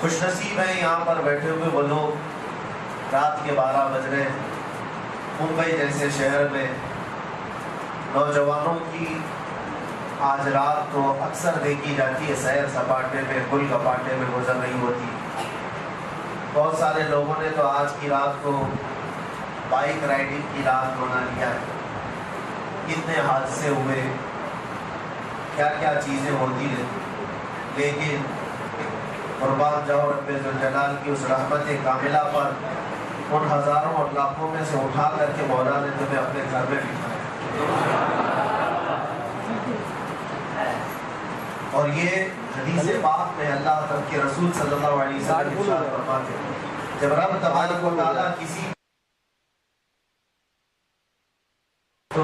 خوش نصیب ہیں یہاں پر بیٹھے ہوئے وہ لوگ، رات کے 12 بج رہے ہیں، ممبئی جیسے شہر میں نوجوانوں کی آج رات تو اکثر دیکھی جاتی ہے سیر سپاٹے میں، گل کپاٹے میں گزر رہی ہوتی. بہت سارے لوگوں نے تو آج کی رات کو بائک رائڈنگ کی رات بنا لیا ہے. کتنے حادثے ہوئے، کیا کیا چیزیں ہوتی رہتی، لیکن قربان جاؤ رب ذوالجلال کی اس رحمت کاملہ پر ان ہزاروں اور لاکھوں میں سے اٹھا کر کے مولا نے تمہیں اپنے گھر میں بٹھایا. اور یہ حدیث پاک میں اللہ کے رسول صلی اللہ علیہ وسلم ارشاد فرماتے ہیں جب رب تبارک و تعالیٰ کسی تو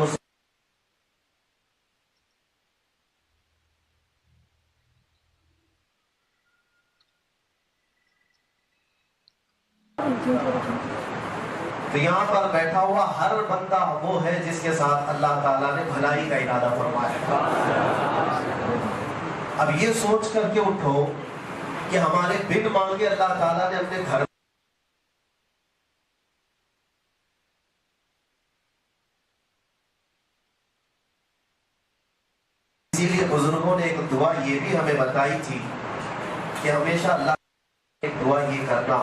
یہاں پر بیٹھا ہوا ہر بندہ وہ ہے جس کے ساتھ اللہ تعالیٰ نے بھلائی کا ارادہ فرمایا. اب یہ سوچ کر کے اٹھو کہ ہمارے بن مانگے اللہ تعالیٰ نے اپنے گھر اسی لیے بزرگوں نے ایک دعا یہ بھی ہمیں بتائی تھی کہ ہمیشہ اللہ ایک دعا یہ کرنا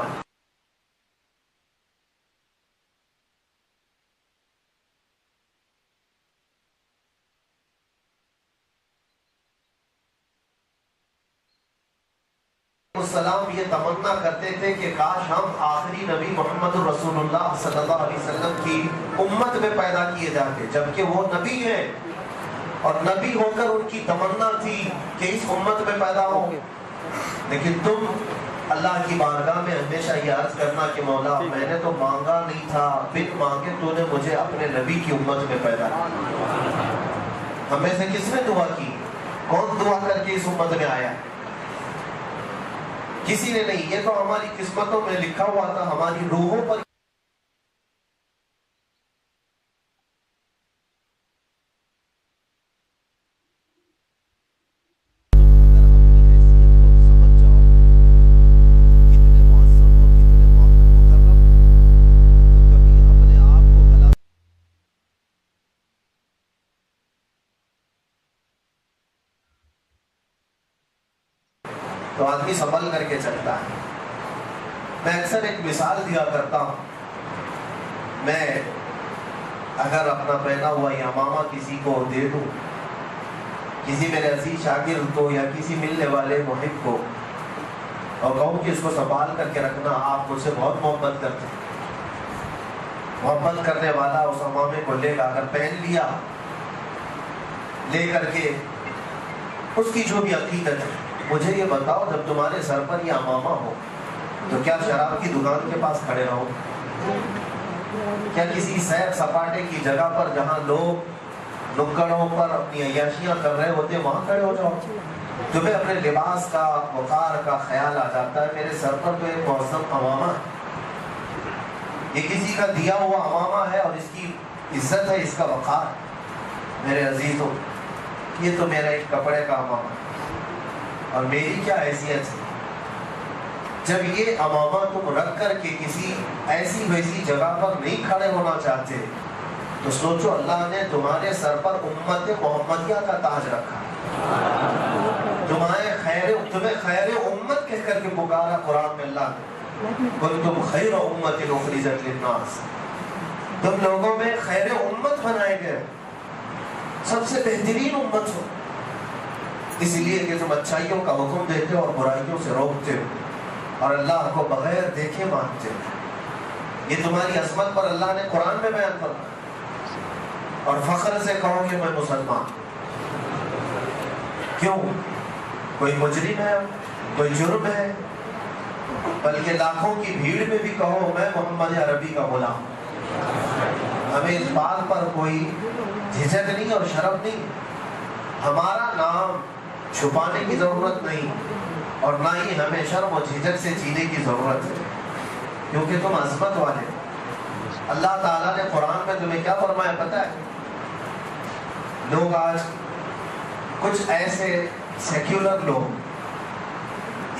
السلام یہ تمنا کرتے تھے کہ کاش ہم آخری نبی محمد رسول اللہ صلی اللہ علیہ وسلم کی امت میں پیدا کیے جاتے، جبکہ وہ نبی ہیں اور نبی ہو کر ان کی تمنا تھی کہ اس امت میں پیدا ہو. لیکن تم اللہ کی بارگاہ میں ہمیشہ یہ عرض کرنا کہ مولا میں نے تو مانگا نہیں تھا، بن مانگے تو نے مجھے اپنے نبی کی امت میں پیدا کیا. ہمیں سے کس نے دعا کی؟ کون دعا کر کے اس امت میں آیا؟ کسی نے نہیں. یہ تو ہماری قسمتوں میں لکھا ہوا تھا، ہماری روحوں پر تو آدمی سنبھل کر کے چلتا ہے. میں اکثر ایک مثال دیا کرتا ہوں. میں اگر اپنا پہنا ہوا یا عمامہ کسی کو دے دوں، کسی میرے عزیز شاگرد کو یا کسی ملنے والے محب کو، اور کہوں کہ اس کو سنبھال کر کے رکھنا، آپ مجھ سے بہت محبت کرتے ہیں. محبت کرنے والا اس عمامے کو لے گا، اگر پہن لیا، لے کر کے اس کی جو بھی عقیدت ہے. مجھے یہ بتاؤ جب تمہارے سر پر یہ عمامہ ہو تو کیا شراب کی دکان کے پاس کھڑے رہو؟ کیا کسی سیر سپاٹے کی جگہ پر جہاں لوگ نکڑوں پر اپنی عیاشیاں کر رہے ہوتے وہاں کھڑے ہو جاؤ؟ تمہیں اپنے لباس کا وقار کا خیال آ جاتا ہے. میرے سر پر تو ایک معظم عمامہ ہے، یہ کسی کا دیا ہوا عمامہ ہے اور اس کی عزت ہے، اس کا وقار. میرے عزیزوں، یہ تو میرا ایک کپڑے کا عمامہ ہے اور میری کیا حیثیت ہے. جب یہ عمامہ تم رکھ کر کے کسی ایسی ویسی جگہ پر نہیں کھڑے ہونا چاہتے تو سوچو اللہ نے تمہارے سر پر امت محمدیہ کا تاج رکھا. تمہیں خیر امت کہہ کر کے پکارا قرآن میں اللہ نے، کنتم خیر امت اخرجت للناس. تم لوگوں میں خیر امت بنائے گئے، سب سے بہترین امت ہو، اس لیے کہ تم اچھائیوں کا حکم دیتے ہو اور برائیوں سے روکتے ہو اور اللہ کو بغیر دیکھے مانتے ہو. یہ تمہاری عظمت پر اللہ نے قرآن میں بیان فرمایا. اور فخر سے کہو کہ میں مسلمان. کیوں؟ کوئی مجرم ہے، کوئی جرم ہے، بلکہ لاکھوں کی بھیڑ میں بھی کہو میں محمد عربی کا غلام. ہمیں اس بات پر کوئی جھجک نہیں اور شرم نہیں. ہمارا نام چھپانے کی ضرورت نہیں اور نہ ہی ہمیں شرم و جھجک سے جینے کی ضرورت ہے، کیونکہ تم عظمت والے. اللہ تعالیٰ نے قرآن میں تمہیں کیا فرمایا پتہ ہے؟ لوگ آج کچھ ایسے سیکولر لوگ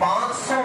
500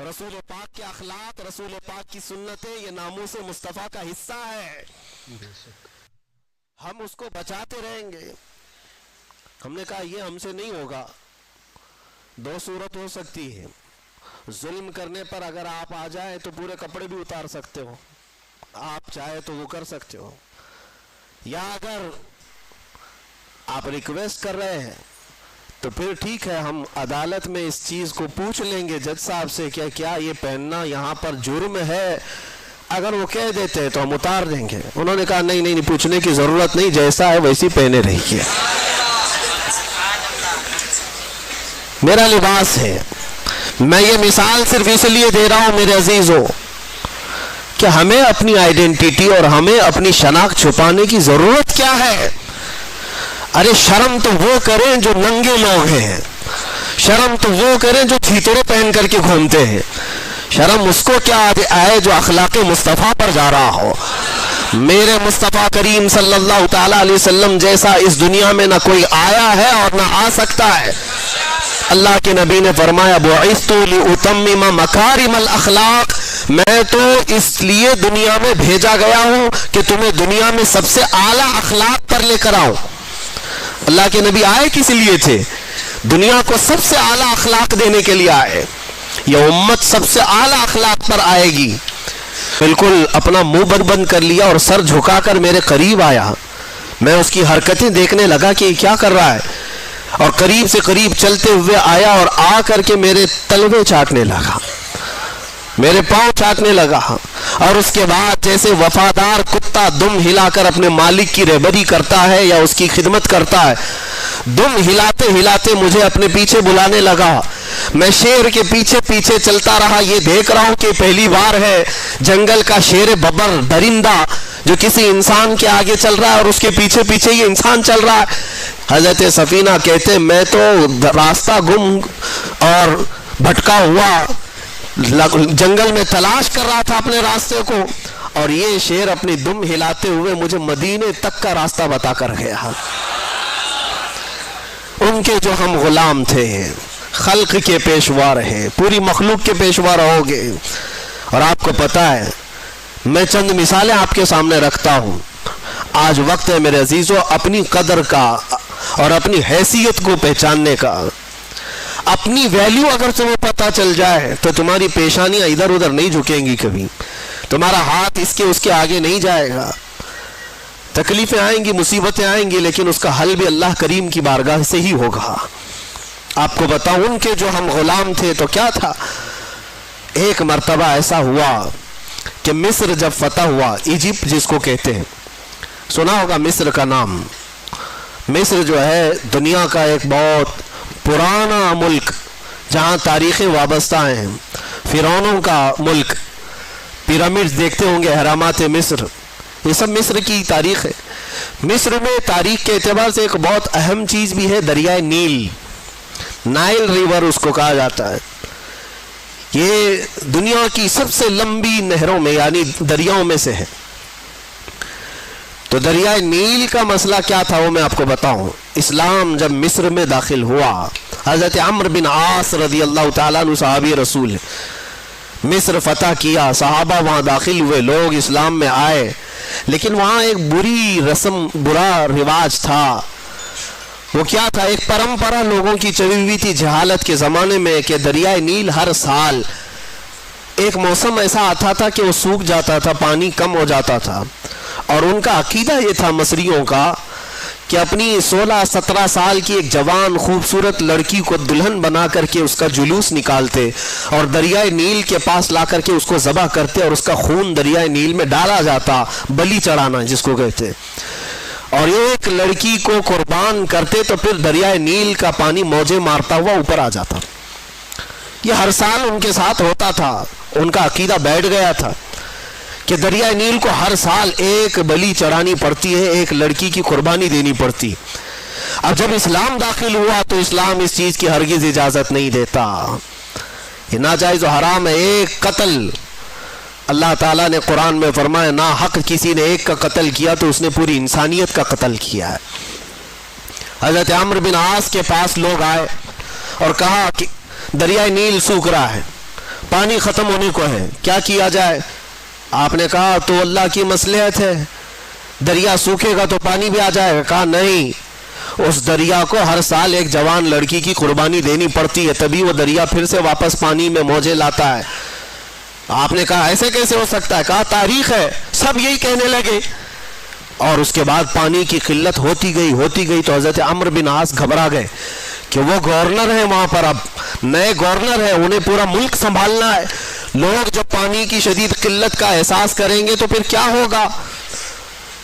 رسول پاک کے اخلاق، رسول پاک کی سنتیں یہ ناموس مصطفیٰ کا حصہ ہے. ہم اس کو بچاتے رہیں گے. ہم نے کہا یہ ہم سے نہیں ہوگا. دو صورت ہو سکتی ہے. ظلم کرنے پر اگر آپ آ جائیں تو پورے کپڑے بھی اتار سکتے ہو، آپ چاہے تو وہ کر سکتے ہو. یا اگر آپ ریکویسٹ کر رہے ہیں تو پھر ٹھیک ہے، ہم عدالت میں اس چیز کو پوچھ لیں گے جج صاحب سے کہ کیا یہ پہننا یہاں پر جرم ہے. اگر وہ کہہ دیتے ہیں تو ہم اتار دیں گے. انہوں نے کہا نہیں پوچھنے کی ضرورت نہیں، جیسا ہے ویسی پہنے رہیے. میرا لباس ہے. میں یہ مثال صرف اس لیے دے رہا ہوں میرے عزیزوں کہ ہمیں اپنی آئیڈینٹی اور ہمیں اپنی شناخت چھپانے کی ضرورت کیا ہے. ارے شرم تو وہ کریں جو ننگے لوگ ہیں، شرم تو وہ کریں جو چھیترے پہن کر کے گھومتے ہیں. شرم اس کو کیا آئے جو اخلاق مصطفیٰ پر جا رہا ہو. میرے مصطفیٰ کریم صلی اللہ تعالیٰ علیہ وسلم جیسا اس دنیا میں نہ کوئی آیا ہے اور نہ آ سکتا ہے. اللہ کے نبی نے فرمایا بعثت لأتمم مکارم الاخلاق، میں تو اس لیے دنیا میں بھیجا گیا ہوں کہ تمہیں دنیا میں سب سے اعلیٰ اخلاق پر لے کر آؤں. اللہ کے نبی آئے کس لیے تھے؟ دنیا کو سب سے اعلیٰ اخلاق دینے کے لیے آئے. یہ امت سب سے اعلیٰ اخلاق پر آئے گی. بالکل اپنا منہ بند کر لیا اور سر جھکا کر میرے قریب آیا. میں اس کی حرکتیں دیکھنے لگا کہ یہ کیا کر رہا ہے، اور قریب سے قریب چلتے ہوئے آیا اور آ کر کے میرے تلوے چاٹنے لگا، میرے پاؤں چاٹنے لگا. اور اس کے بعد جیسے وفادار کتا دم ہلا کر اپنے مالک کی رہبری کرتا ہے یا اس کی خدمت کرتا ہے، دم ہلاتے ہلاتے مجھے اپنے پیچھے بلانے لگا. میں شیر کے پیچھے پیچھے چلتا رہا. یہ دیکھ رہا ہوں کہ پہلی بار ہے جنگل کا شیر ببر درندہ جو کسی انسان کے آگے چل رہا ہے اور اس کے پیچھے پیچھے یہ انسان چل رہا ہے. حضرت سفینہ کہتے میں تو راستہ گم اور بھٹکا ہوا جنگل میں تلاش کر رہا تھا اپنے راستے کو، اور یہ شیر اپنی دم ہلاتے ہوئے مجھے مدینے تک کا راستہ بتا کر گیا. ان کے جو ہم غلام تھے، خلق کے پیشوا رہے، پوری مخلوق کے پیشوا رہو گے. اور آپ کو پتہ ہے میں چند مثالیں آپ کے سامنے رکھتا ہوں. آج وقت ہے میرے عزیزو اپنی قدر کا اور اپنی حیثیت کو پہچاننے کا. اپنی ویلیو اگر تمہیں پتہ چل جائے تو تمہاری پیشانیاں ادھر ادھر نہیں جھکیں گی کبھی، تمہارا ہاتھ اس کے آگے نہیں جائے گا. تکلیفیں آئیں گی، مصیبتیں آئیں گی، لیکن اس کا حل بھی اللہ کریم کی بارگاہ سے ہی ہوگا. آپ کو بتاؤں ان کے جو ہم غلام تھے تو کیا تھا. ایک مرتبہ ایسا ہوا کہ مصر جب فتح ہوا، ایجپٹ جس کو کہتے ہیں، سنا ہوگا مصر کا نام. مصر جو ہے دنیا کا ایک بہت پرانا ملک جہاں تاریخیں وابستہ ہیں. فرعونوں کا ملک، پیرامڈز دیکھتے ہوں گے، اہرامات مصر، یہ سب مصر کی تاریخ ہے. مصر میں تاریخ کے اعتبار سے ایک بہت اہم چیز بھی ہے، دریائے نیل، نائل ریور اس کو کہا جاتا ہے. یہ دنیا کی سب سے لمبی نہروں میں یعنی دریاؤں میں سے ہے. تو دریائے نیل کا مسئلہ کیا تھا وہ میں آپ کو بتاؤں. اسلام جب مصر میں داخل ہوا، حضرت عمرو بن عاص رضی اللہ تعالیٰ عنہ صحابی رسول، مصر فتح کیا، صحابہ وہاں داخل ہوئے، لوگ اسلام میں آئے. لیکن وہاں ایک بری رسم، برا رواج تھا. وہ کیا تھا؟ ایک پرمپرا لوگوں کی چلی ہوئی تھی جہالت کے زمانے میں کہ دریائے نیل ہر سال ایک موسم ایسا آتا تھا کہ وہ سوکھ جاتا تھا، پانی کم ہو جاتا تھا. اور ان کا عقیدہ یہ تھا مصریوں کا کہ اپنی 16-17 سال کی ایک جوان خوبصورت لڑکی کو دلہن بنا کر کے اس کا جلوس نکالتے اور دریائے نیل کے پاس لا کر کے اس کو ذبح کرتے اور اس کا خون دریائے نیل میں ڈالا جاتا، بلی چڑھانا جس کو کہتے. اور ایک لڑکی کو قربان کرتے تو پھر دریائے نیل کا پانی موجیں مارتا ہوا اوپر آ جاتا. یہ ہر سال ان کے ساتھ ہوتا تھا. ان کا عقیدہ بیٹھ گیا تھا کہ دریائے نیل کو ہر سال ایک بلی چڑھانی پڑتی ہے، ایک لڑکی کی قربانی دینی پڑتی. اب جب اسلام داخل ہوا تو اسلام اس چیز کی ہرگز اجازت نہیں دیتا. یہ ناجائز و حرام ہے. ایک قتل، اللہ تعالیٰ نے قرآن میں فرمایا نا حق کسی نے ایک کا قتل کیا تو اس نے پوری انسانیت کا قتل کیا ہے. حضرت عمرو بن عاص کے پاس لوگ آئے اور کہا کہ دریائے نیل سوکھ رہا ہے، پانی ختم ہونے کو ہے، کیا کیا جائے؟ آپ نے کہا تو اللہ کی مصلحت ہے، دریا سوکھے گا تو پانی بھی آ جائے گا۔ کہا نہیں، اس دریا کو ہر سال ایک جوان لڑکی کی قربانی دینی پڑتی ہے، تبھی وہ دریا پھر سے واپس پانی میں موجیں لاتا ہے۔ آپ نے کہا ایسے کیسے ہو سکتا ہے؟ کہا تاریخ ہے۔ سب یہی کہنے لگے، اور اس کے بعد پانی کی قلت ہوتی گئی تو حضرت عمرو بن عاص گھبرا گئے کہ وہ گورنر ہیں وہاں پر، اب نئے گورنر ہیں، انہیں پورا ملک سنبھالنا ہے، لوگ جب پانی کی شدید قلت کا احساس کریں گے تو پھر کیا ہوگا؟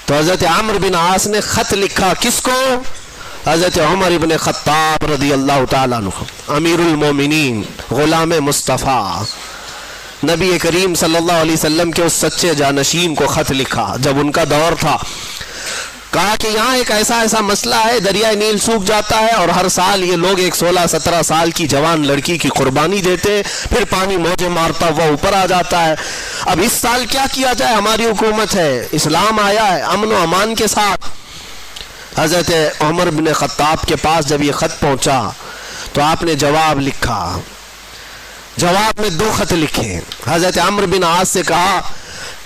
تو حضرت عمرو بن عاص نے خط لکھا، کس کو؟ حضرت عمر ابن خطاب رضی اللہ تعالیٰ عنہ، امیر المومنین، غلام مصطفیٰ، نبی کریم صلی اللہ علیہ وسلم کے اس سچے جانشین کو خط لکھا جب ان کا دور تھا۔ کہا کہ یہاں ایک ایسا مسئلہ ہے، دریائے نیل سوکھ جاتا ہے اور ہر سال یہ لوگ ایک 16-17 سال کی جوان لڑکی کی قربانی دیتے، پھر پانی موجیں مارتا ہوا اوپر آ جاتا ہے۔ اب اس سال کیا کیا جائے؟ ہماری حکومت ہے، اسلام آیا ہے امن و امان کے ساتھ۔ حضرت عمر بن خطاب کے پاس جب یہ خط پہنچا تو آپ نے جواب لکھا، جواب میں 2 خط لکھے۔ حضرت عمرو بن عاص سے کہا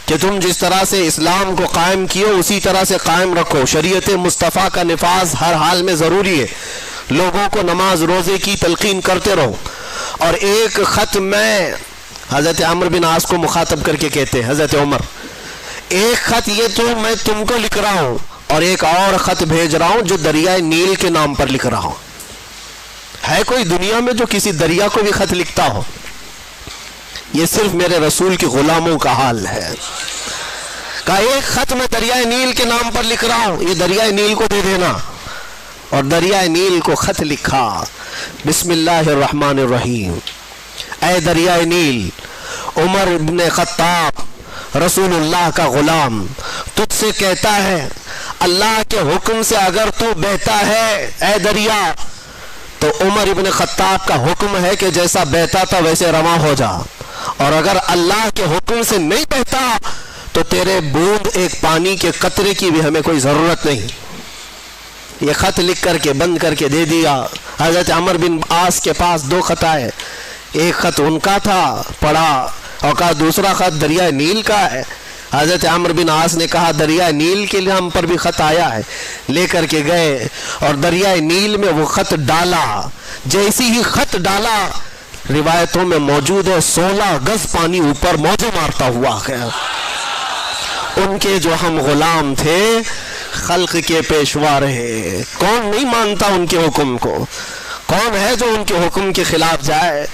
کہ تم جس طرح سے اسلام کو قائم کیے اسی طرح سے قائم رکھو، شریعت مصطفیٰ کا نفاذ ہر حال میں ضروری ہے، لوگوں کو نماز روزے کی تلقین کرتے رہو۔ اور ایک خط میں حضرت عمرو بن عاص کو مخاطب کر کے کہتے ہیں حضرت عمر، ایک خط یہ تو میں تم کو لکھ رہا ہوں اور ایک اور خط بھیج رہا ہوں جو دریائے نیل کے نام پر لکھ رہا ہوں۔ ہے کوئی دنیا میں جو کسی دریا کو بھی خط لکھتا ہو؟ یہ صرف میرے رسول کے غلاموں کا حال ہے۔ کہا ایک خط میں دریائے نیل کے نام پر لکھ رہا ہوں، یہ دریائے نیل کو دے دینا۔ اور دریائے نیل کو خط لکھا، بسم اللہ الرحمن الرحیم، اے دریائے نیل، عمر بن خطاب رسول اللہ کا غلام تجھ سے کہتا ہے، اللہ کے حکم سے اگر تو بہتا ہے اے دریا تو عمر ابن خطاب کا حکم ہے کہ جیسا بہتا تھا ویسے رواں ہو جا، اور اگر اللہ کے حکم سے نہیں بہتا تو تیرے بوند ایک پانی کے قطرے کی بھی ہمیں کوئی ضرورت نہیں۔ یہ خط لکھ کر کے بند کر کے دے دیا۔ حضرت عمر بن عاص کے پاس 2 خط آئے، ایک خط ان کا تھا پڑھا اور کہا دوسرا خط دریائے نیل کا ہے۔ حضرت عمر بن عاص نے کہا دریائے نیل کے لیے ہم پر بھی خط آیا ہے، لے کر کے گئے اور دریائے نیل میں وہ خط ڈالا۔ جیسی ہی خط ڈالا، روایتوں میں موجود ہے 16 گز پانی اوپر موجیں مارتا ہوا ہے۔ ان کے جو ہم غلام تھے خلق کے پیشوا رہے، کون نہیں مانتا ان کے حکم کو؟ کون ہے جو ان کے حکم کے خلاف جائے؟